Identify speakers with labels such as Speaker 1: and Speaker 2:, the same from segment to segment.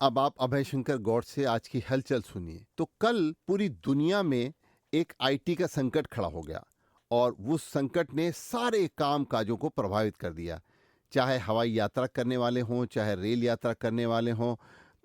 Speaker 1: अब आप अभय शंकर गौड़ से आज की हलचल सुनिए। तो कल पूरी दुनिया में एक आईटी का संकट खड़ा हो गया और उस संकट ने सारे काम काजों को प्रभावित कर दिया। चाहे हवाई यात्रा करने वाले हों, चाहे रेल यात्रा करने वाले हों,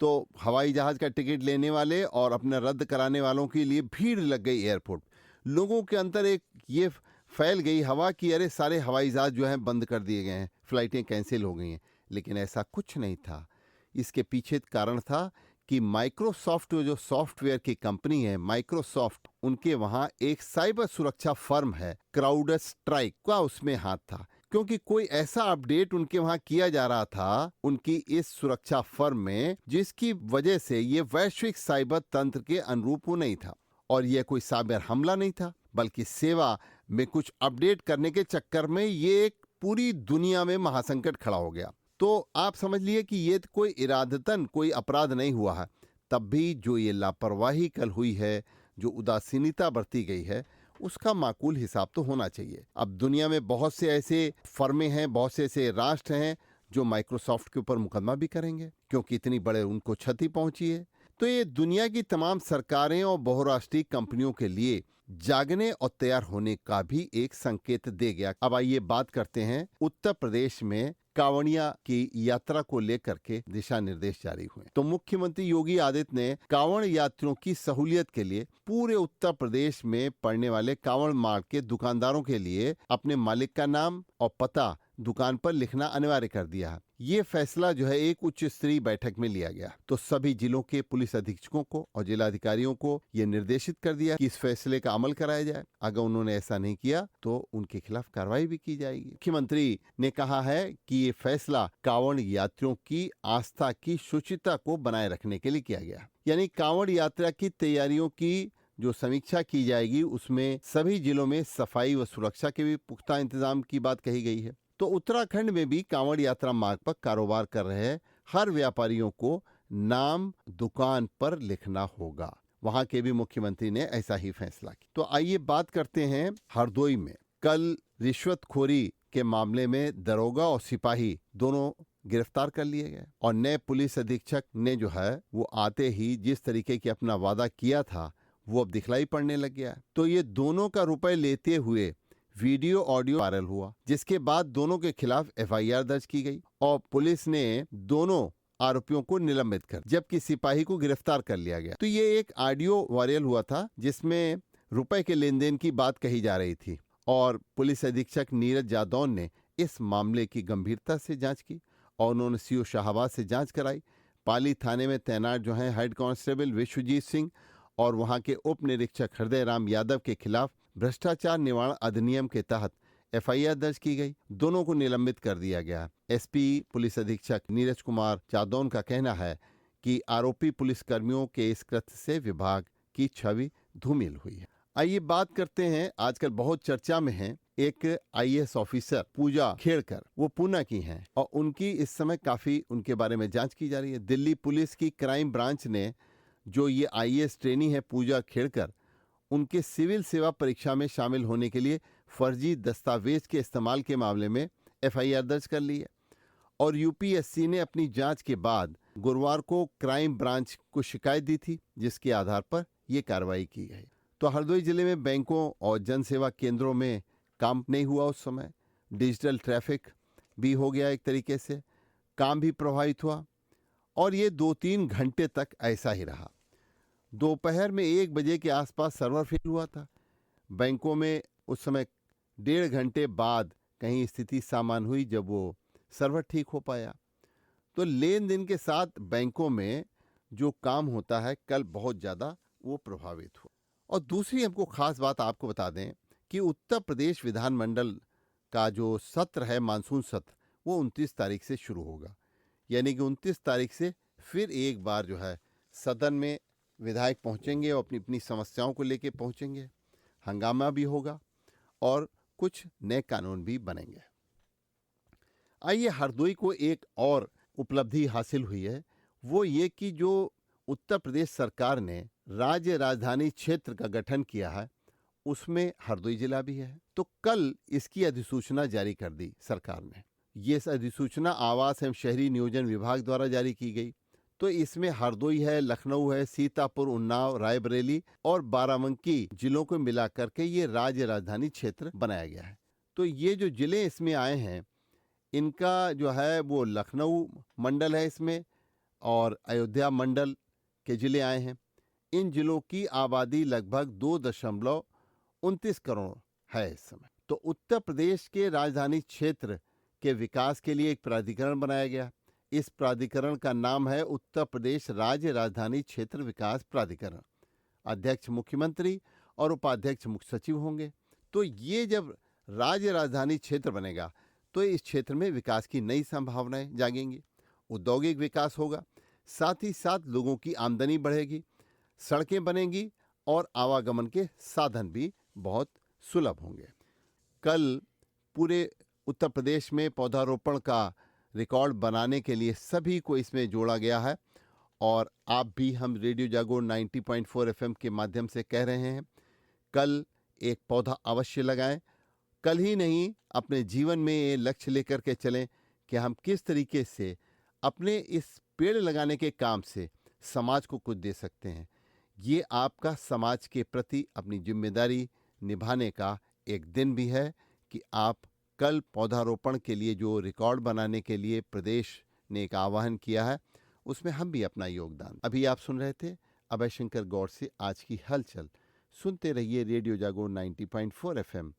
Speaker 1: तो हवाई जहाज का टिकट लेने वाले और अपना रद्द कराने वालों के लिए भीड़ लग गई एयरपोर्ट। लोगों के अंदर एक ये फैल गई हवा कि अरे सारे हवाई जहाज जो हैं बंद कर दिए गए हैं, फ्लाइटें कैंसिल हो गई हैं। लेकिन ऐसा कुछ नहीं था। इसके पीछे कारण था कि माइक्रोसॉफ्ट जो सॉफ्टवेयर की कंपनी है, माइक्रोसॉफ्ट, उनके वहां एक साइबर सुरक्षा फर्म है क्राउड स्ट्राइक का उसमें हाथ था, क्योंकि कोई ऐसा अपडेट उनके वहां किया जा रहा था उनकी इस सुरक्षा फर्म में जिसकी वजह से ये वैश्विक साइबर तंत्र के अनुरूप वो नहीं था। और यह कोई साइबर हमला नहीं था, बल्कि सेवा में कुछ अपडेट करने के चक्कर में ये एक पूरी दुनिया में महासंकट खड़ा हो गया। तो आप समझ लिए कि ये कोई इरादतन कोई अपराध नहीं हुआ है। तब भी जो ये लापरवाही कल हुई है, जो उदासीनता बरती गई है, उसका माकूल हिसाब तो होना चाहिए। अब दुनिया में बहुत से ऐसे फर्में हैं, बहुत से ऐसे राष्ट्र हैं जो माइक्रोसॉफ्ट के ऊपर मुकदमा भी करेंगे, क्योंकि इतनी बड़े उनको क्षति पहुंची है। तो ये दुनिया की तमाम सरकारें और बहुराष्ट्रीय कंपनियों के लिए जागने और तैयार होने का भी एक संकेत दे गया। अब आइए बात करते हैं उत्तर प्रदेश में कांवड़िया की यात्रा को लेकर के दिशा निर्देश जारी हुए। तो मुख्यमंत्री योगी आदित्य ने कांवड़ यात्रियों की सहूलियत के लिए पूरे उत्तर प्रदेश में पड़ने वाले कांवड़ मार्ग के दुकानदारों के लिए अपने मालिक का नाम और पता दुकान पर लिखना अनिवार्य कर दिया है। ये फैसला जो है एक उच्च स्तरीय बैठक में लिया गया। तो सभी जिलों के पुलिस अधीक्षकों को और जिलाधिकारियों को ये निर्देशित कर दिया कि इस फैसले का अमल कराया जाए। अगर उन्होंने ऐसा नहीं किया तो उनके खिलाफ कार्रवाई भी की जाएगी। मुख्यमंत्री ने कहा है कि ये फैसला कांवड़ यात्रियों की आस्था की शुचिता को बनाए रखने के लिए किया गया। यानी कांवड़ यात्रा की तैयारियों की जो समीक्षा की जाएगी उसमें सभी जिलों में सफाई व सुरक्षा के भी पुख्ता इंतजाम की बात कही गई है। तो उत्तराखंड में भी कांवड़ यात्रा मार्ग पर कारोबार कर रहे हर व्यापारियों को नाम दुकान पर लिखना होगा। वहां के भी मुख्यमंत्री ने ऐसा ही फैसला किया। तो आइए बात करते हैं हरदोई में। कल रिश्वतखोरी के मामले में दरोगा और सिपाही दोनों गिरफ्तार कर लिए गए और नए पुलिस अधीक्षक ने जो है वो आते ही जिस तरीके की अपना वादा किया था वो अब दिखलाई पड़ने लग गया। तो ये दोनों का रुपए लेते हुए वीडियो ऑडियो वायरल हुआ, जिसके बाद दोनों के खिलाफ एफआईआर दर्ज की गई और पुलिस ने दोनों आरोपियों को निलंबित कर जबकि सिपाही को गिरफ्तार कर लिया गया। तो ये एक ऑडियो वायरल हुआ था जिसमें रुपए के लेन देन की बात कही जा रही थी और पुलिस अधीक्षक नीरज जादौन ने इस मामले की गंभीरता से जांच की और उन्होंने सीओ शाहबाज से जांच कराई। पाली थाने में तैनात जो है हेड कांस्टेबल विश्वजीत सिंह और वहां के उप निरीक्षक हृदय राम यादव के खिलाफ भ्रष्टाचार निवारण अधिनियम के तहत एफआईआर दर्ज की गई। दोनों को निलंबित कर दिया गया। एसपी पुलिस अधीक्षक नीरज कुमार जादौन का कहना है कि आरोपी पुलिसकर्मियों के इस कृत्य से विभाग की छवि धूमिल हुई है। आइए बात करते हैं, आजकल बहुत चर्चा में है एक आईएएस ऑफिसर पूजा खेड़कर, वो पूना की हैं और उनकी इस समय काफी उनके बारे में जांच की जा रही है। दिल्ली पुलिस की क्राइम ब्रांच ने जो ये आईएएस ट्रेनी है पूजा खेड़कर, उनके सिविल सेवा परीक्षा में शामिल होने के लिए फर्जी दस्तावेज के इस्तेमाल के मामले में एफआईआर दर्ज कर ली है और यूपीएससी ने अपनी जांच के बाद गुरुवार को क्राइम ब्रांच को शिकायत दी थी, जिसके आधार पर यह कार्रवाई की गई। तो हरदोई जिले में बैंकों और जनसेवा केंद्रों में काम नहीं हुआ उस समय, डिजिटल ट्रैफिक भी हो गया, एक तरीके से काम भी प्रभावित हुआ और ये 2-3 घंटे तक ऐसा ही रहा। दोपहर में 1 बजे के आसपास सर्वर फेल हुआ था बैंकों में। उस समय 1.5 घंटे बाद कहीं स्थिति सामान्य हुई जब वो सर्वर ठीक हो पाया। तो लेन देन के साथ बैंकों में जो काम होता है कल बहुत ज़्यादा वो प्रभावित हुआ। और दूसरी हमको खास बात आपको बता दें कि उत्तर प्रदेश विधानमंडल का जो सत्र है, मानसून सत्र, वो 29 तारीख से शुरू होगा। यानी कि 29 तारीख से फिर एक बार जो है सदन में विधायक पहुंचेंगे और अपनी अपनी समस्याओं को लेकर पहुंचेंगे, हंगामा भी होगा और कुछ नए कानून भी बनेंगे। आइए हरदोई को एक और उपलब्धि हासिल हुई है, वो ये कि जो उत्तर प्रदेश सरकार ने राज्य राजधानी क्षेत्र का गठन किया है उसमें हरदोई जिला भी है। तो कल इसकी अधिसूचना जारी कर दी सरकार ने। ये अधिसूचना आवास एवं शहरी नियोजन विभाग द्वारा जारी की गई। तो इसमें हरदोई है, लखनऊ है, सीतापुर, उन्नाव, रायबरेली और बाराबंकी जिलों को मिला करके ये राज्य राजधानी क्षेत्र बनाया गया है। तो ये जो जिले इसमें आए हैं, इनका जो है वो लखनऊ मंडल है इसमें, और अयोध्या मंडल के जिले आए हैं। इन जिलों की आबादी लगभग 2.29 करोड़ है इस समय। तो उत्तर प्रदेश के राजधानी क्षेत्र के विकास के लिए एक प्राधिकरण बनाया गया। इस प्राधिकरण का नाम है उत्तर प्रदेश राज्य राजधानी क्षेत्र विकास प्राधिकरण। अध्यक्ष मुख्यमंत्री और उपाध्यक्ष मुख्य सचिव होंगे। तो ये जब राज्य राजधानी क्षेत्र बनेगा तो इस क्षेत्र में विकास की नई संभावनाएं जागेंगी, औद्योगिक विकास होगा, साथ ही साथ लोगों की आमदनी बढ़ेगी, सड़कें बनेंगी और आवागमन के साधन भी बहुत सुलभ होंगे। कल पूरे उत्तर प्रदेश में पौधारोपण का रिकॉर्ड बनाने के लिए सभी को इसमें जोड़ा गया है, और आप भी हम रेडियो जागोर 90.4 एफएम के माध्यम से कह रहे हैं, कल एक पौधा अवश्य लगाएं। कल ही नहीं, अपने जीवन में ये लक्ष्य लेकर के चलें कि हम किस तरीके से अपने इस पेड़ लगाने के काम से समाज को कुछ दे सकते हैं। ये आपका समाज के प्रति अपनी जिम्मेदारी निभाने का एक दिन भी है कि आप कल पौधारोपण के लिए जो रिकॉर्ड बनाने के लिए प्रदेश ने एक आह्वान किया है, उसमें हम भी अपना योगदान। अभी आप सुन रहे थे अभय शंकर गौड़ से आज की हलचल। सुनते रहिए रेडियो जागोर 90.4 एफएम,